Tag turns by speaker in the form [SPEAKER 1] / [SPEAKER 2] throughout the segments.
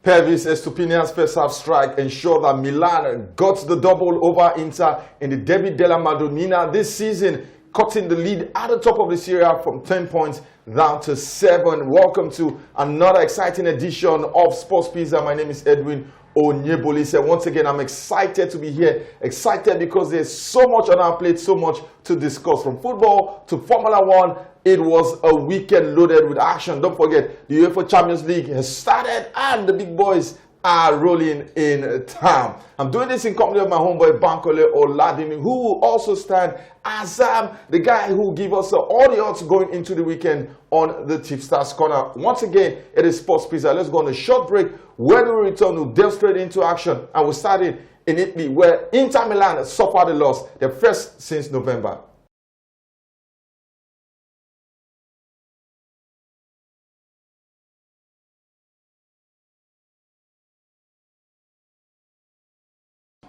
[SPEAKER 1] Pervis Estupinian's first half strike ensured that Milan got the double over Inter in the Derby della Madonnina this season, cutting the lead at the top of the Seria-A from 10 points down to 7. Welcome to another exciting edition of Sports Pizza. My name is Edwin Onyebolise. Once again, I'm excited to be here. Excited because there's so much on our plate, so much to discuss. From football to Formula One, it was a weekend loaded with action. Don't forget, the UEFA Champions League has started and the big boys are rolling in town. I'm doing this in company of my homeboy Bankole Oladimi, who will also stand as the guy who will give us all the odds going into the weekend on the Tipstars Corner. Once again, it is Sports Pizza. Let's go on a short break. When we return, we'll delve straight into action. And we'll start it in Italy, where Inter Milan suffered a loss, their first since November.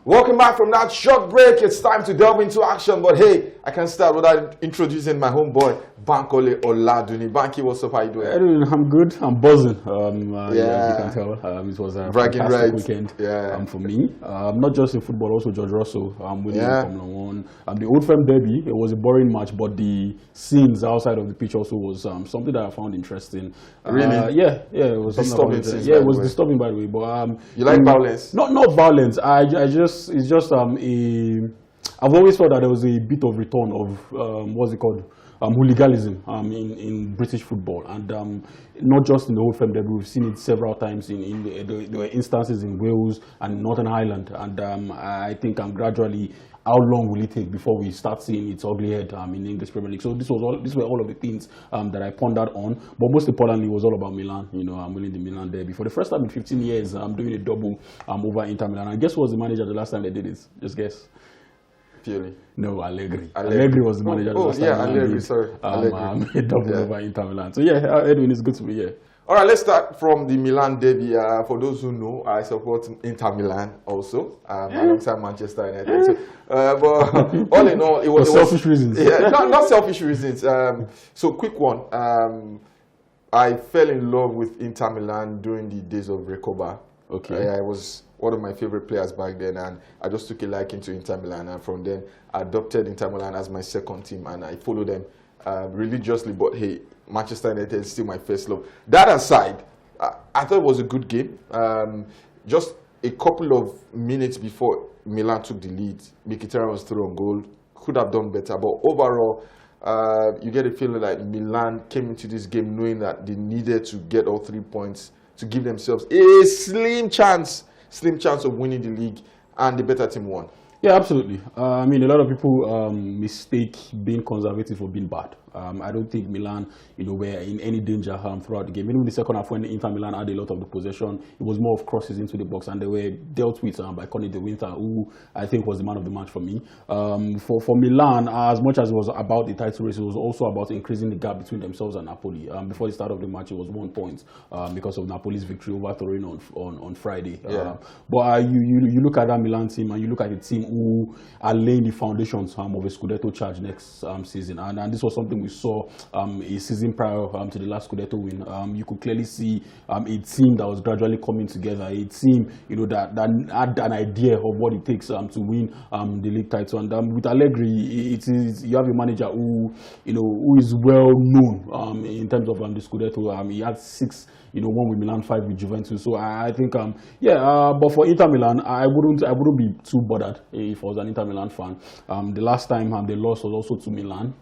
[SPEAKER 1] Welcome back from that short break. It's time to delve into action. But hey, I can't start without introducing my homeboy, Bankole Oladuni. Banky, what's up? How you doing?
[SPEAKER 2] I'm good. I'm buzzing. Yeah, you can tell. It was a fantastic weekend for me. Not just in football, also George Russell. Winning Formula One. The Old Firm Derby, it was a boring match, but the scenes outside of the pitch also was something that I found interesting.
[SPEAKER 1] Really?
[SPEAKER 2] Yeah, it was disturbing. It was disturbing, by the way. But
[SPEAKER 1] you like violence?
[SPEAKER 2] Not violence. It's just I've always thought that there was a bit of return of what's it called, hooliganism in British football, and not just in the Old Firm Derby. We've seen it several times there were instances in Wales and Northern Ireland, and I think gradually, how long will it take before we start seeing its ugly head in the English Premier League? So these were all of the things that I pondered on. But most importantly, it was all about Milan. I'm winning the Milan derby for the first time in 15 years. I'm doing a double over Inter Milan. And guess who was the manager the last time they did it? Just guess.
[SPEAKER 1] Pioli.
[SPEAKER 2] No, Allegri. Allegri was the manager the last time.
[SPEAKER 1] Yeah, Allegri. Sorry,
[SPEAKER 2] a double over Inter Milan. So yeah, Edwin, it's good to be here.
[SPEAKER 1] All right, let's start from the Milan derby. For those who know, I support Inter Milan also, alongside Manchester United. So, but all in all, it was
[SPEAKER 2] selfish reasons.
[SPEAKER 1] Yeah, not selfish reasons. So quick one. I fell in love with Inter Milan during the days of Recoba.
[SPEAKER 2] Okay.
[SPEAKER 1] I was one of my favorite players back then, and I just took a liking to Inter Milan. And from then, I adopted Inter Milan as my second team, and I followed them religiously. But hey, Manchester United is still my first love. That aside, I thought it was a good game. Just a couple of minutes before Milan took the lead, Mkhitaryan was through on goal. Could have done better, but overall, you get a feeling like Milan came into this game knowing that they needed to get all 3 points to give themselves a slim chance of winning the league, and the better team won.
[SPEAKER 2] Yeah, absolutely. I mean, a lot of people mistake being conservative for being bad. I don't think Milan, were in any danger throughout the game. Even in the second half, when Inter Milan had a lot of the possession, it was more of crosses into the box, and they were dealt with by Conny de Winter, who I think was the man of the match for me. For Milan, as much as it was about the title race, it was also about increasing the gap between themselves and Napoli. Before the start of the match, it was 1 point because of Napoli's victory over Torino on Friday. But you look at that Milan team, and you look at the team who are laying the foundations of a Scudetto charge next season, and this was something we saw a season prior to the last Scudetto win. You could clearly see a team that was gradually coming together, a team that had an idea of what it takes to win the league title. And with Allegri, you have a manager who is well known in terms of the Scudetto. He had 6. 1 with Milan, 5 with Juventus. So I think, but for Inter Milan, I wouldn't be too bothered if I was an Inter Milan fan. The last time they lost was also to Milan,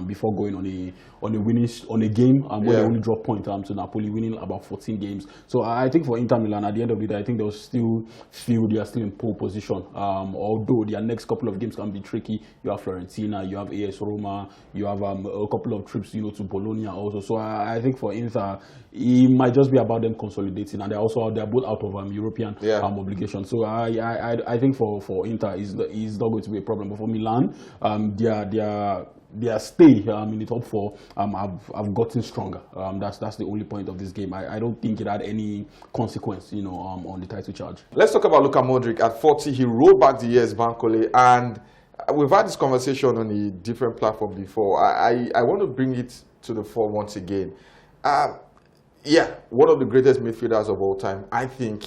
[SPEAKER 2] before going on a game where they only dropped point to Napoli, winning about 14 games. So I think for Inter Milan, at the end of the day, I think they'll still feel they are still in pole position. Although their next couple of games can be tricky. You have Fiorentina, you have AS Roma, you have a couple of trips, to Bologna also. So I think for Inter, it might just be about them consolidating, and they're both out of European obligations. So I think for Inter is not going to be a problem. But for Milan, their stay in the top 4 have gotten stronger. That's the only point of this game. I don't think it had any consequence, on the title charge.
[SPEAKER 1] Let's talk about Luka Modric. At 40, he rolled back the years, Bankole, and we've had this conversation on a different platform before. I want to bring it to the fore once again. yeah, one of the greatest midfielders of all time. I think,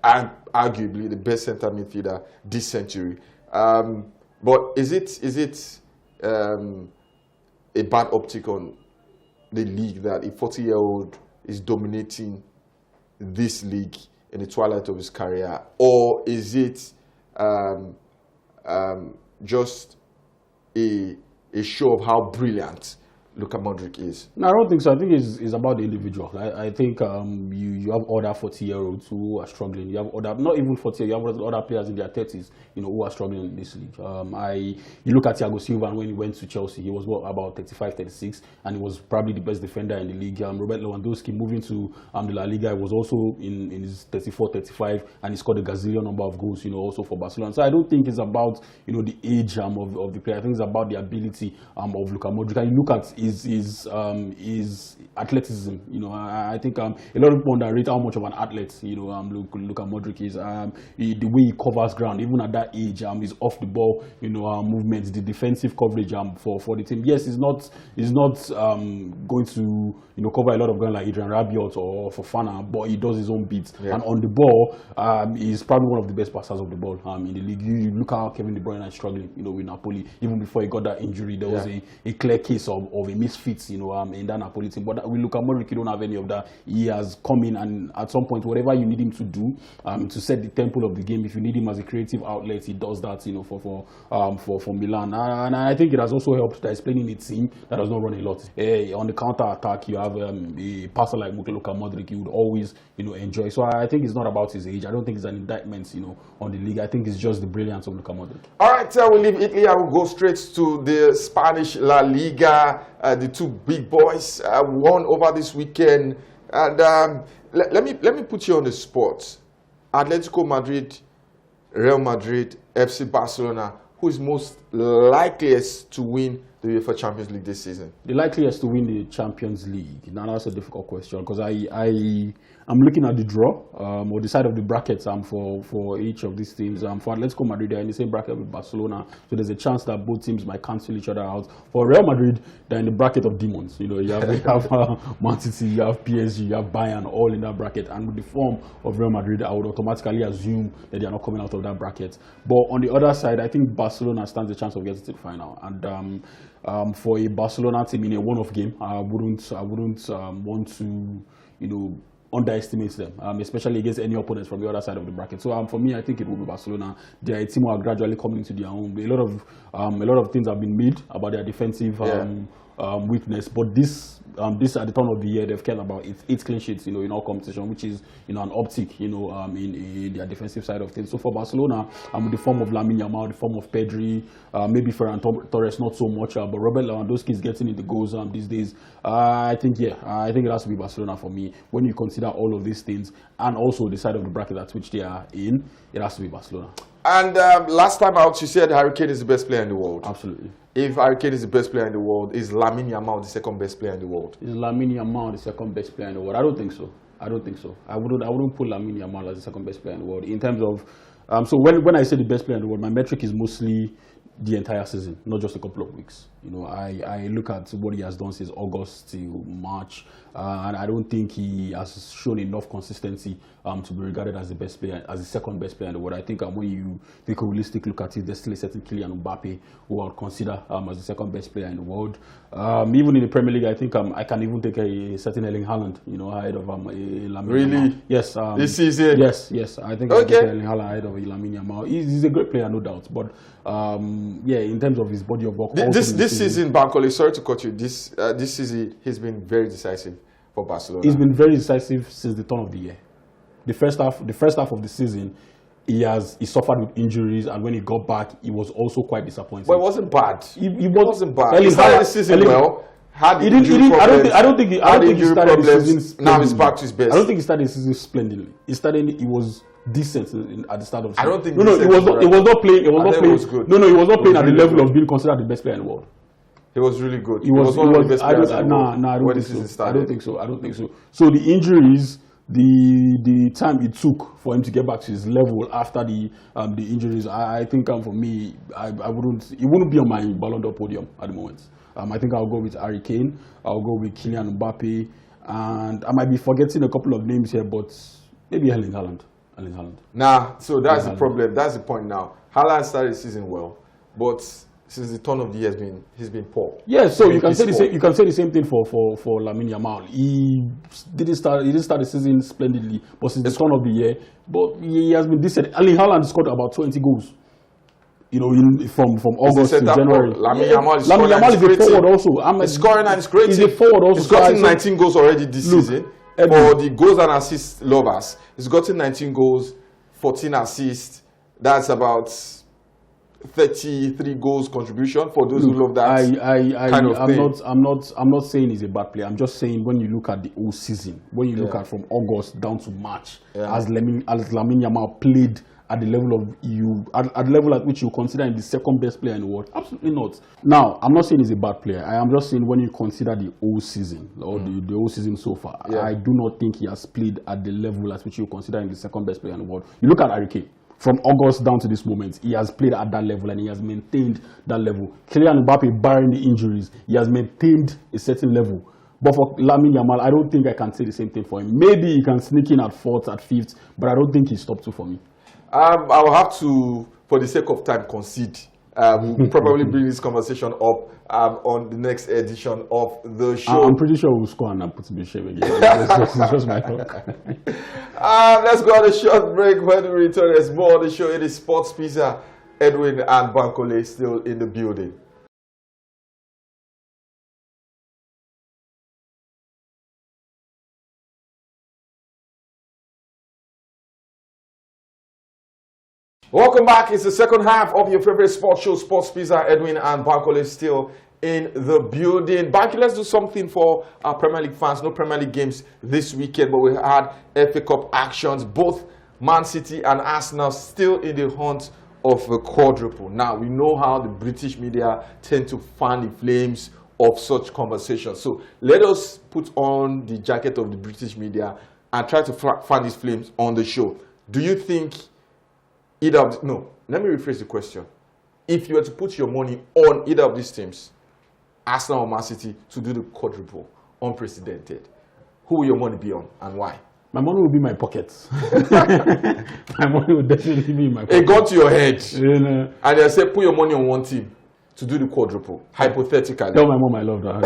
[SPEAKER 1] and arguably the best centre midfielder this century. But is it a bad optic on the league that a 40-year-old is dominating this league in the twilight of his career, or is it just a show of how brilliant Luka Modric is?
[SPEAKER 2] No, I don't think so. I think it's about the individual. I think you have other 40-year-olds who are struggling. You have other, not even 40, you have other players in their 30s, who are struggling in this league. You look at Thiago Silva, and when he went to Chelsea, he was about 35, 36, and he was probably the best defender in the league. Robert Lewandowski moving to the La Liga, was also in his 34, 35, and he scored a gazillion number of goals, also for Barcelona. So I don't think it's about the age of the player. I think it's about the ability of Luka Modric. And you look at his athleticism. I think a lot of people underrate how much of an athlete Luka Modric is. The way he covers ground, even at that age, his off the ball movements, the defensive coverage for the team. Yes, he's not going to cover a lot of ground like Adrian Rabiot or Fofana, but he does his own beats. Yeah. And on the ball, he's probably one of the best passers of the ball in the league. You look how Kevin De Bruyne is struggling, with Napoli. Even before he got that injury, there was a clear case of a misfits, in that Napoli team. But with Luka Modric, you don't have any of that. He has come in, and at some point, whatever you need him to do to set the tempo of the game, if you need him as a creative outlet, he does that, for Milan. And I think it has also helped that he's playing in a team that does not run a lot. On the counter attack, you have a passer like Luka Modric, you would always, enjoy. So I think it's not about his age. I don't think it's an indictment, on the league. I think it's just the brilliance of Luka Modric.
[SPEAKER 1] All right, we'll leave Italy. I will go straight to the Spanish La Liga. The two big boys won over this weekend, and let me put you on the spot. Atletico Madrid, Real Madrid, FC Barcelona. Who is most likeliest to win the UEFA Champions League this season?
[SPEAKER 2] The likeliest to win the Champions League. Now that's a difficult question, because I'm looking at the draw or the side of the brackets for each of these teams. For Atletico Madrid, they're in the same bracket with Barcelona, so there's a chance that both teams might cancel each other out. For Real Madrid, they're in the bracket of demons. You have Man City, you have PSG, you have Bayern, all in that bracket. And with the form of Real Madrid, I would automatically assume that they are not coming out of that bracket. But on the other side, I think Barcelona stands a chance of getting to the final. And for a Barcelona team in a one-off game, I wouldn't want to underestimate them, especially against any opponents from the other side of the bracket. So for me, I think it will be Barcelona. They are a team who are gradually coming into their own. A lot of things have been made about their defensive weakness, but this at the turn of the year, they've cared about eight clean sheets, in all competition, which is an uptick, in their defensive side of things. So for Barcelona, with the form of Lamine Yamal, the form of Pedri, maybe Ferran Torres not so much, but Robert Lewandowski is getting in the goals these days. I think it has to be Barcelona for me. When you consider all of these things, and also the side of the bracket at which they are in, it has to be Barcelona.
[SPEAKER 1] And last time out, you said Harry Kane is the best player in the world.
[SPEAKER 2] Absolutely.
[SPEAKER 1] If Harry Kane is the best player in the world, is Lamine Yamal the second best player in the world?
[SPEAKER 2] Is Lamine Yamal the second best player in the world? I don't think so. I wouldn't put Lamine Yamal as the second best player in the world. In terms of, so when I say the best player in the world, my metric is mostly the entire season, not just a couple of weeks. I look at what he has done since August till March, and I don't think he has shown enough consistency to be regarded as the best player, as the second best player in the world. I think when you take a realistic look at it, there's still a certain Kylian Mbappe who I would consider as the second best player in the world. Even in the Premier League, I think I can even take a certain Erling Haaland, ahead of Lamine Yamal. Yes.
[SPEAKER 1] This season?
[SPEAKER 2] Yes. I think I take Erling Haaland ahead of Lamine Yamal. He's a great player, no doubt, but in terms of his body of work.
[SPEAKER 1] This season, Bankole, sorry to cut you. This season, he's been very decisive for Barcelona.
[SPEAKER 2] He's been very decisive since the turn of the year. The first half of the season, he suffered with injuries, and when he got back, he was also quite disappointing.
[SPEAKER 1] But it wasn't bad.
[SPEAKER 2] It wasn't bad.
[SPEAKER 1] He started the season well. I don't think he started the season. Now he's back to his best.
[SPEAKER 2] I don't think he started the season splendidly. He was decent at the start of the season.
[SPEAKER 1] I don't think
[SPEAKER 2] he was not playing. He was good. He was not playing at the level of being considered the best player in the world.
[SPEAKER 1] He was really good. He was one of the best players in the world.
[SPEAKER 2] I don't think so. So the injuries, the time it took for him to get back to his level after the injuries, I think for me, it wouldn't be on my Ballon d'Or podium at the moment. I think I'll go with Harry Kane. I'll go with Kylian Mbappe. And I might be forgetting a couple of names here, but maybe Erling Haaland. Erling Haaland.
[SPEAKER 1] Nah, so that's the problem. That's the point now. Haaland started the season well, but since the turn of the year, he's been poor.
[SPEAKER 2] Yeah, so you can say the same. You can say the same thing for Lamine Yamal. He didn't start the season splendidly, but since the turn of the year, but he has been decent. Erling Haaland scored about 20 goals. You know, from August to January.
[SPEAKER 1] Lamine Yamal is
[SPEAKER 2] a forward also.
[SPEAKER 1] He's scoring and he's creating.
[SPEAKER 2] He's a forward also.
[SPEAKER 1] He's gotten 19 goals already this season. For the goals and assists lovers, he's gotten 19 goals, 14 assists. That's about 33 goals contribution for those who love that kind of thing.
[SPEAKER 2] I'm not saying he's a bad player. I'm just saying when you look at the whole season, when you look at from August down to March, as Lamine Yamal played at the level of at the level at which you consider him the second best player in the world, absolutely not. Now, I'm not saying he's a bad player. I am just saying when you consider the whole season or the whole season so far, I do not think he has played at the level at which you consider him the second best player in the world. You look at Harry Kane. From August down to this moment, he has played at that level and he has maintained that level. Kylian Mbappe, barring the injuries, he has maintained a certain level. But for Lamine Yamal, I don't think I can say the same thing for him. Maybe he can sneak in at fourth, at fifth, but I don't think he's top two for me.
[SPEAKER 1] I will have to, for the sake of time, concede. We'll probably bring this conversation up on the next edition of the show.
[SPEAKER 2] I'm pretty sure we'll score and put him in shame again. It's just my talk.
[SPEAKER 1] Let's go on a short break. When we return, there's more on the show. It is Sports Pizza. Edwin and Bankole still in the building. Welcome back. It's the second half of your favorite sports show, Sports Pizza. Edwin and Bankole still in the building. Banky, let's do something for our Premier League fans. No Premier League games this weekend, but we had FA Cup actions. Both Man City and Arsenal still in the hunt of a quadruple. Now, we know how the British media tend to fan the flames of such conversations. So let us put on the jacket of the British media and try to fan these flames on the show. Do you think either of the, no, let me rephrase the question. If you were to put your money on either of these teams, Arsenal or Man City, to do the quadruple, unprecedented, who will your money be on and why?
[SPEAKER 2] My money will be in my pockets. My money will definitely be in my pockets.
[SPEAKER 1] It got to your head.
[SPEAKER 2] You know.
[SPEAKER 1] And they said, put your money on one team to do the quadruple, hypothetically.
[SPEAKER 2] Tell my mom I love that.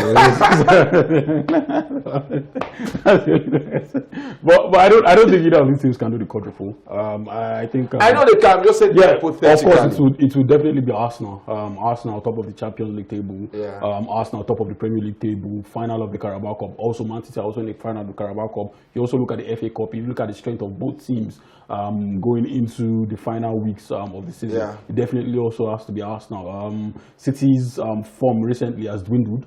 [SPEAKER 2] but I don't think either of these teams can do the quadruple. I think
[SPEAKER 1] I know they can. Just say hypothetically.
[SPEAKER 2] Of course, it will definitely be Arsenal. Arsenal top of the Champions League table. Yeah. Arsenal top of the Premier League table. Final of the Carabao Cup. Also, Man City also in the final of the Carabao Cup. You also look at the FA Cup. If you look at the strength of both teams going into the final weeks of the season, it definitely also has to be Arsenal. City's form recently has dwindled.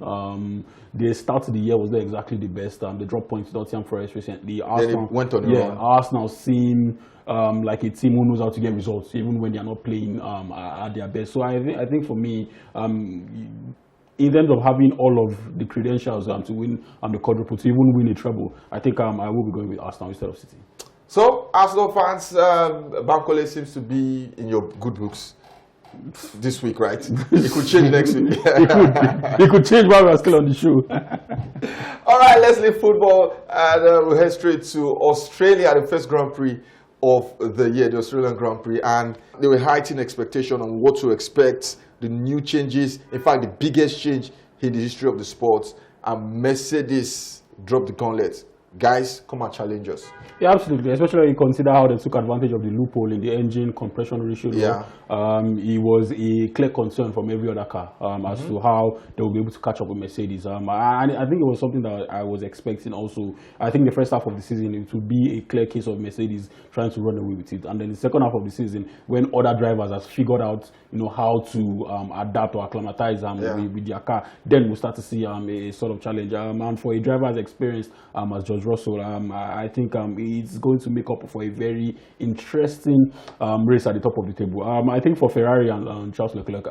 [SPEAKER 2] The start of the year was not exactly the best. They dropped points to Nottingham Forest recently. Arsenal
[SPEAKER 1] went on the run.
[SPEAKER 2] Arsenal seem like a team who knows how to get results, even when they are not playing at their best. So I think for me, in terms of having all of the credentials to win the quadruple, to even win a treble, I think I will be going with Arsenal instead of City.
[SPEAKER 1] So, Arsenal fans, Bankole seems to be in your good books this week, right? It could change next week.
[SPEAKER 2] it could change while we're still on the show.
[SPEAKER 1] All right, let's leave football and we'll head straight to Australia, the first Grand Prix of the year, the Australian Grand Prix. And there were heightened expectation on what to expect, the new changes. In fact, the biggest change in the history of the sport. And Mercedes dropped the gauntlet. Guys, come and challenge us.
[SPEAKER 2] Yeah, absolutely. Especially when you consider how they took advantage of the loophole in the engine compression ratio.
[SPEAKER 1] Yeah.
[SPEAKER 2] It was a clear concern from every other car as to how they will be able to catch up with Mercedes. I think it was something that I was expecting also. I think the first half of the season, it would be a clear case of Mercedes trying to run away with it. And then the second half of the season, when other drivers have figured out, how to adapt or acclimatize with their car, then we'll start to see a sort of challenge. And for a driver as experienced as George Russell, I think it's going to make up for a very interesting race at the top of the table. I think for Ferrari and Charles Leclerc,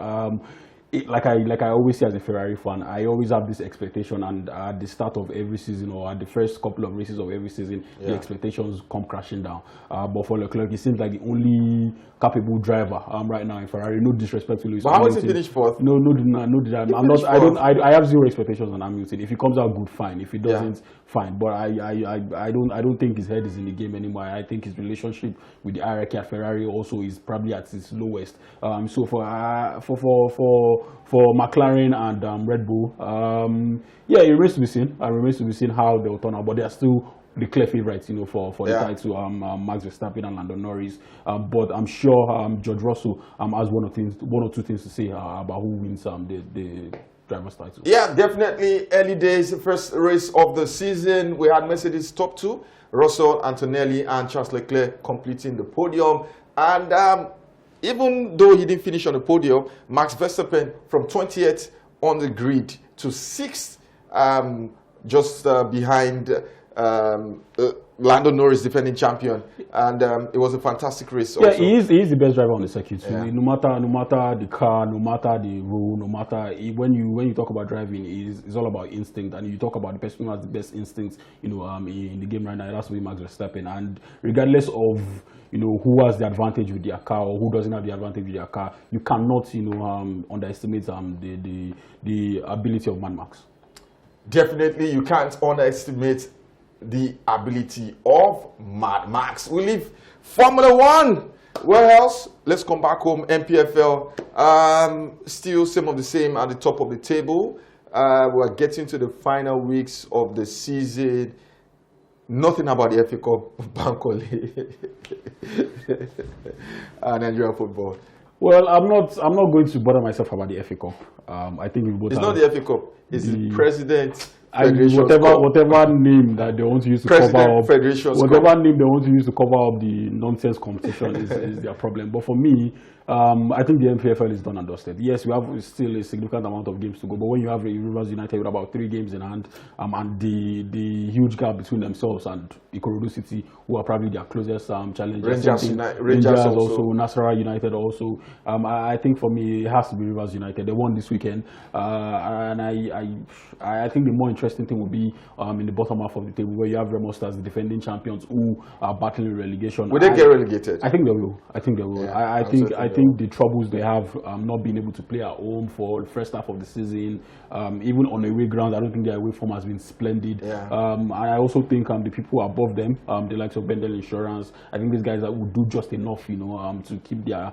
[SPEAKER 2] like I always say as a Ferrari fan, I always have this expectation, and at the start of every season or at the first couple of races of every season, the expectations come crashing down. But for Leclerc, he seems like the only capable driver right now in Ferrari. No disrespect to Lewis.
[SPEAKER 1] But how is he finished fourth?
[SPEAKER 2] No. I'm not. I don't. I have zero expectations on Hamilton. If he comes out good, fine. If he doesn't, fine. But I don't think his head is in the game anymore. I think his relationship with the hierarchy at Ferrari also is probably at its lowest. So for McLaren and Red Bull, yeah, it remains to be seen. It remains to be seen how they'll turn out. But they are still the clear favourites, for the title. Max Verstappen and Lando Norris. But I'm sure George Russell has one or two things to say about who wins the driver's title. Yeah,
[SPEAKER 1] definitely. Early days, first race of the season, we had Mercedes top two, Russell, Antonelli, and Charles Leclerc completing the podium. And even though he didn't finish on the podium, Max Verstappen from 20th on the grid to 6th, just behind Lando Norris, defending champion, and it was a fantastic race.
[SPEAKER 2] Yeah,
[SPEAKER 1] also.
[SPEAKER 2] he is the best driver on the circuit. Yeah. No matter the car, no matter the rule, no matter when you talk about driving, it's all about instinct. And you talk about the person who has the best instincts, in the game right now. It has to be Max Verstappen. And regardless of who has the advantage with their car or who doesn't have the advantage with their car, you cannot underestimate the ability of Mad Max.
[SPEAKER 1] Definitely, you can't underestimate the ability of Mad Max. We leave Formula One. Where else? Let's come back home. MPFL, still some of the same at the top of the table. We're getting to the final weeks of the season. Nothing about the FA Cup, Bankole, and Nigerian football.
[SPEAKER 2] Well, I'm not going to bother myself about the FA Cup. I think we both.
[SPEAKER 1] It's not the FA Cup. It's the President.
[SPEAKER 2] Whatever name that they want to use to cover up, whatever name they want to use to cover up the nonsense competition is their problem. But for me, I think the MPFL is done and dusted. Yes, we have still a significant amount of games to go, but when you have a Rivers United with about 3 games in hand, and the huge gap between themselves and Ikorodu City, who are probably their closest challengers, Rangers also, Nasarawa United also. I think for me, it has to be Rivers United. They won this weekend, and I think the more interesting thing will be in the bottom half of the table, where you have Remo Stars, the defending champions, who are battling relegation.
[SPEAKER 1] Will they get relegated?
[SPEAKER 2] I think they will. Yeah, I think the troubles they have not being able to play at home for the first half of the season, even on away ground, I don't think their away form has been splendid. Yeah. I also think the people above them, the likes of Bendel Insurance, I think these guys will do just enough, to keep their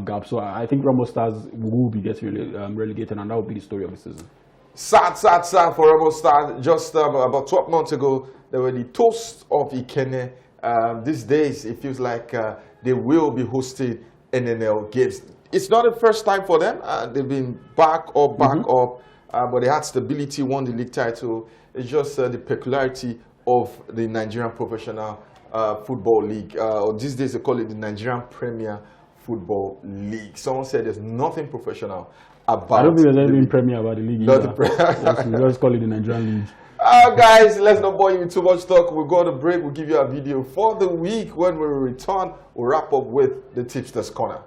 [SPEAKER 2] gap. So I think Remo Stars will be getting relegated, and that will be the story of the season.
[SPEAKER 1] Sad for Remo Stars. Just about 12 months ago, they were the toast of Ikene. These days, it feels like they will be hosting NNL games. It's not the first time for them. They've been back up, but they had stability, won the league title. It's just the peculiarity of the Nigerian Professional Football League. Or these days, they call it the Nigerian Premier Football League. Someone said there's nothing professional about. I
[SPEAKER 2] don't think there's anything premier about the league. Let's call it the Nigerian League.
[SPEAKER 1] Guys, let's not bore you with too much talk. We'll go to break. We'll give you a video for the week. When we return, we'll wrap up with the Tipsters Corner.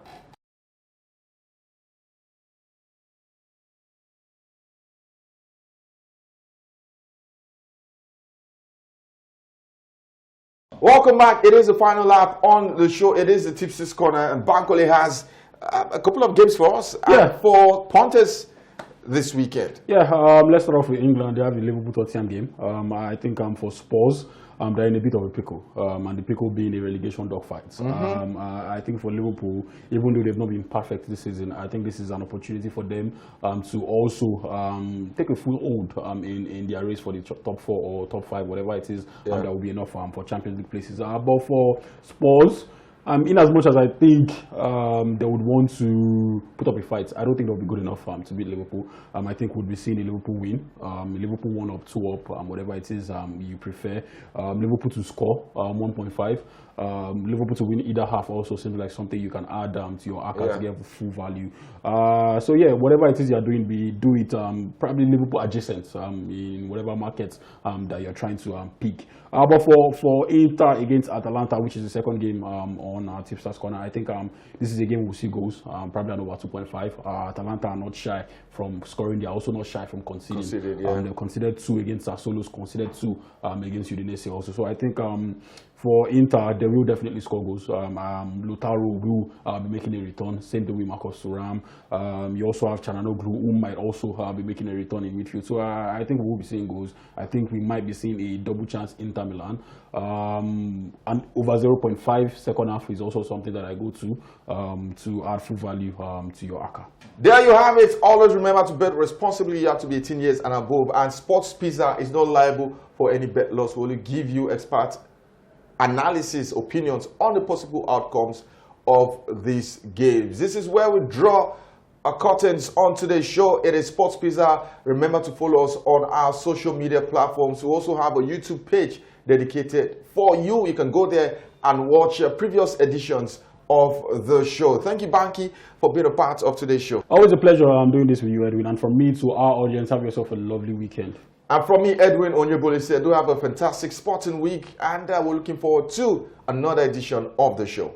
[SPEAKER 1] Welcome back. It is the final lap on the show. It is the Tipsters Corner, and Bankole has a couple of games for us for punters this weekend.
[SPEAKER 2] Yeah, let's start off with England. They have the Liverpool-Tottenham game. I think for Spurs, they're in a bit of a pickle, and the pickle being a relegation dogfight. I think for Liverpool, even though they've not been perfect this season, I think this is an opportunity for them to also take a full hold in their race for the top 4 or top 5, whatever it is, that will be enough for Champions League places. But for Spurs, in as much as I think they would want to put up a fight, I don't think they'll be good enough to beat Liverpool. I think we'll be seeing a Liverpool win. Liverpool 1 up, 2 up, whatever it is you prefer. Liverpool to score 1.5. Liverpool to win either half also seems like something you can add to your account to get full value. So yeah, whatever it is you're doing, do it probably Liverpool adjacent in whatever markets that you're trying to pick. But for Inter against Atalanta, which is the second game on on Tipsters Corner. I think this is a game we'll see goals, probably at over 2.5. Atalanta are not shy from scoring. They are also not shy from conceding. They conceded 2 against Sassuolo, conceded 2 against Udinese also. So I think for Inter, they will definitely score goals. Lautaro will be making a return. Same thing with Marcus Thuram. You also have Çalhanoğlu, who might also be making a return in midfield. So I think we will be seeing goals. I think we might be seeing a double chance Inter Milan. And over 0.5 second half is also something that I go to add full value to your ACA.
[SPEAKER 1] There you have it. Always remember to bet responsibly. You have to be 18 years and above. And Sports Pizza is not liable for any bet loss. We will give you expert analysis, opinions on the possible outcomes of these games. This is where we draw our curtains on today's show. It is Sports Pizza. Remember to follow us on our social media platforms. We also have a YouTube page dedicated for you. You can go there and watch previous editions of the show. Thank you, Banky, for being a part of today's show.
[SPEAKER 2] Always a pleasure doing this with you, Edwin. And from me to our audience, have yourself a lovely weekend.
[SPEAKER 1] And from me, Edwin Onyebole said, do have a fantastic sporting week, and we're looking forward to another edition of the show.